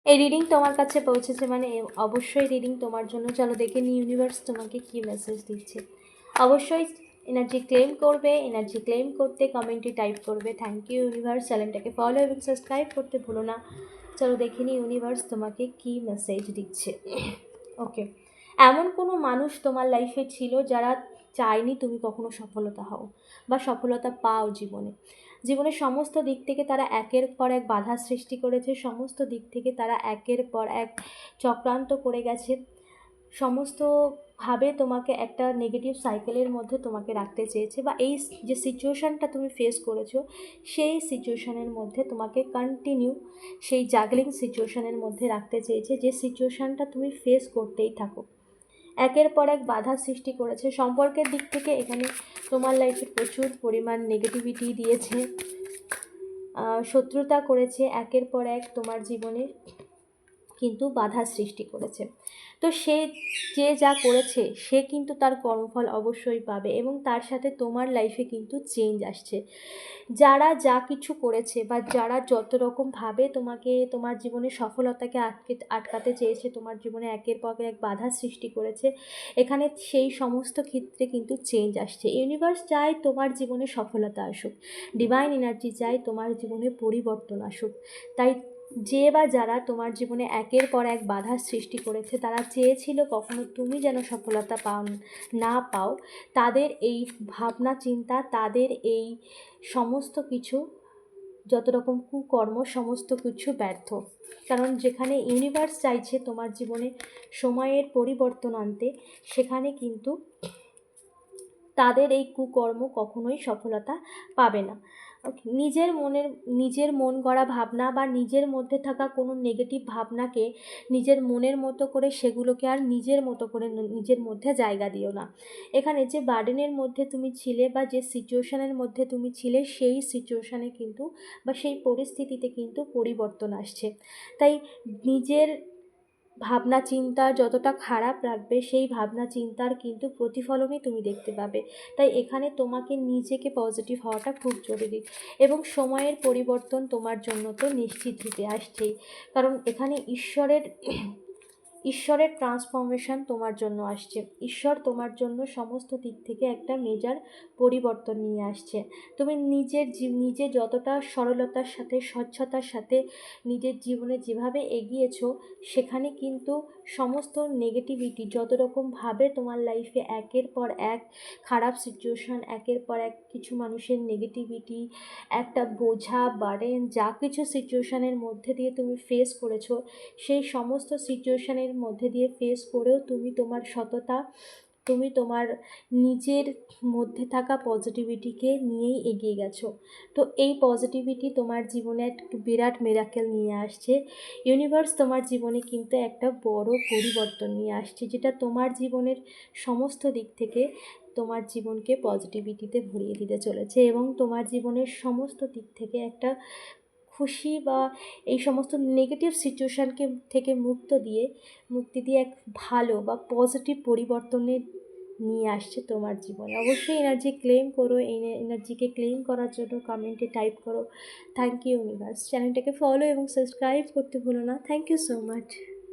এই রিডিং তোমার কাছে পৌঁছেছে মানে অবশ্যই রিডিং তোমার জন্য। চলো দেখে নি ইউনিভার্স তোমাকে কী মেসেজ দিচ্ছে। অবশ্যই এনার্জি ক্লেম করবে। এনার্জি ক্লেম করতে কমেন্টে টাইপ করবে থ্যাংক ইউ ইউনিভার্স। চ্যানেলটাকে ফলো এবং সাবস্ক্রাইব করতে ভুলো না। চলো দেখে নি ইউনিভার্স তোমাকে কী মেসেজ দিচ্ছে। ওকে, এমন কোনো মানুষ তোমার লাইফে ছিল যারা চায়নি তুমি কখনো সফলতা হও বা সফলতা পাও জীবনের সমস্ত দিক থেকে তারা একের পর এক বাধা সৃষ্টি করেছে, সমস্ত দিক থেকে তারা একের পর এক চক্রান্ত করে গেছে, সমস্তভাবে তোমাকে একটা নেগেটিভ সাইকেলের মধ্যে তোমাকে রাখতে চেয়েছে, বা এই যে সিচুয়েশানটা তুমি ফেস করেছো সেই সিচুয়েশানের মধ্যে তোমাকে কন্টিনিউ সেই জাগলিং সিচুয়েশানের মধ্যে রাখতে চেয়েছে, যে সিচুয়েশানটা তুমি ফেস করতেই থাকো। একের পর এক বাধা সৃষ্টি করেছে সম্পর্কের দিক থেকে। এখানে তোমার লাইফে প্রচুর পরিমাণ নেগেটিভিটি দিয়েছে, শত্রুতা করেছে, একের পর এক তোমার জীবনে কিন্তু বাধা সৃষ্টি করেছে। তো সে যে যা করেছে সে কিন্তু তার কর্মফল অবশ্যই পাবে, এবং তার সাথে তোমার লাইফে কিন্তু চেঞ্জ আসছে। যারা যা কিছু করেছে বা যারা যত রকমভাবে তোমাকে তোমার জীবনে সফলতাকে আটকাতে চেয়েছে, তোমার জীবনে একের পর এক বাধা সৃষ্টি করেছে, এখানে সেই সমস্ত ক্ষেত্রে কিন্তু চেঞ্জ আসছে। ইউনিভার্স চায় তোমার জীবনে সফলতা আসুক, ডিভাইন এনার্জি চায় তোমার জীবনে পরিবর্তন আসুক। তাই যে বা যারা তোমার জীবনে একের পর এক বাধার সৃষ্টি করেছে, তারা চেয়েছিল কখনো তুমি যেন সফলতা না পাও, তাদের এই ভাবনা চিন্তা, তাদের এই সমস্ত কিছু, যত রকম কুকর্ম, সমস্ত কিছু ব্যর্থ। কারণ যেখানে ইউনিভার্স চাইছে তোমার জীবনে সময়ের পরিবর্তন আনতে, সেখানে কিন্তু তাদের এই কুকর্ম কখনোই সফলতা পাবে না। নিজের মন গড়া ভাবনা বা নিজের মধ্যে থাকা কোনো নেগেটিভ ভাবনাকে নিজের মনের মতো করে সেগুলোকে আর নিজের মতো করে নিজের মধ্যে জায়গা দিও না। এখানে যে বার্ডেনের মধ্যে তুমি ছিলে বা যে সিচুয়েশানের মধ্যে তুমি ছিলে, সেই সিচুয়েশানে কিন্তু বা সেই পরিস্থিতিতে কিন্তু পরিবর্তন আসছে। তাই নিজের ভাবনা চিন্তা যতটা খারাপ রাখবে, সেই ভাবনা চিন্তার কিন্তু প্রতিফলনই তুমি দেখতে পাবে। তাই এখানে তোমাকে নিজেকে পজিটিভ হওয়াটা খুব জরুরি, এবং সময়ের পরিবর্তন তোমার জন্য তো নিশ্চিত রূপে আসছেই। কারণ এখানে ঈশ্বরের ট্রান্সফরমেশন তোমার জন্য আসছে। ঈশ্বর তোমার জন্য সমস্ত দিক থেকে একটা মেজর পরিবর্তন নিয়ে আসছে। তুমি নিজে যতটা সরলতার সাথে, স্বচ্ছতার সাথে নিজের জীবনে যেভাবে এগিয়েছো, সেখানে কিন্তু সমস্ত নেগেটিভিটি যত রকমভাবে তোমার লাইফে একের পর এক খারাপ সিচুয়েশান, একের পর এক কিছু মানুষের নেগেটিভিটি, একটা বোঝা বার্ডেন, যা কিছু সিচুয়েশানের মধ্যে দিয়ে তুমি ফেস করেছো, সেই সমস্ত সিচুয়েশানের মধ্যে দিয়ে ফেস করেও তুমি তোমার সততা, তুমি তোমার নিজের মধ্যে থাকা পজিটিভিটিকে নিয়েই এগিয়ে গেছো। তো এই পজিটিভিটি তোমার জীবনে একটা বিরাট মিরাকেল নিয়ে আসছে। ইউনিভার্স তোমার জীবনে কিন্তু একটা বড় পরিবর্তন নিয়ে আসছে, যেটা তোমার জীবনের সমস্ত দিক থেকে তোমার জীবনকে পজিটিভিটিতে ভরিয়ে দিতে চলেছে, এবং তোমার জীবনের সমস্ত দিক থেকে একটা খুশি বা এই সমস্ত নেগেটিভ সিচুয়েশানকে থেকে মুক্তি দিয়ে এক ভালো বা পজিটিভ পরিবর্তনের নিয়ে আসছে তোমার জীবনে। অবশ্যই এনার্জি ক্লেম করো। এই এনার্জিকে ক্লেম করার জন্য কমেন্টে টাইপ করো থ্যাংক ইউ ইউনিভার্স। চ্যানেলটাকে ফলো এবং সাবস্ক্রাইব করতে ভুলো না। Thank you so much.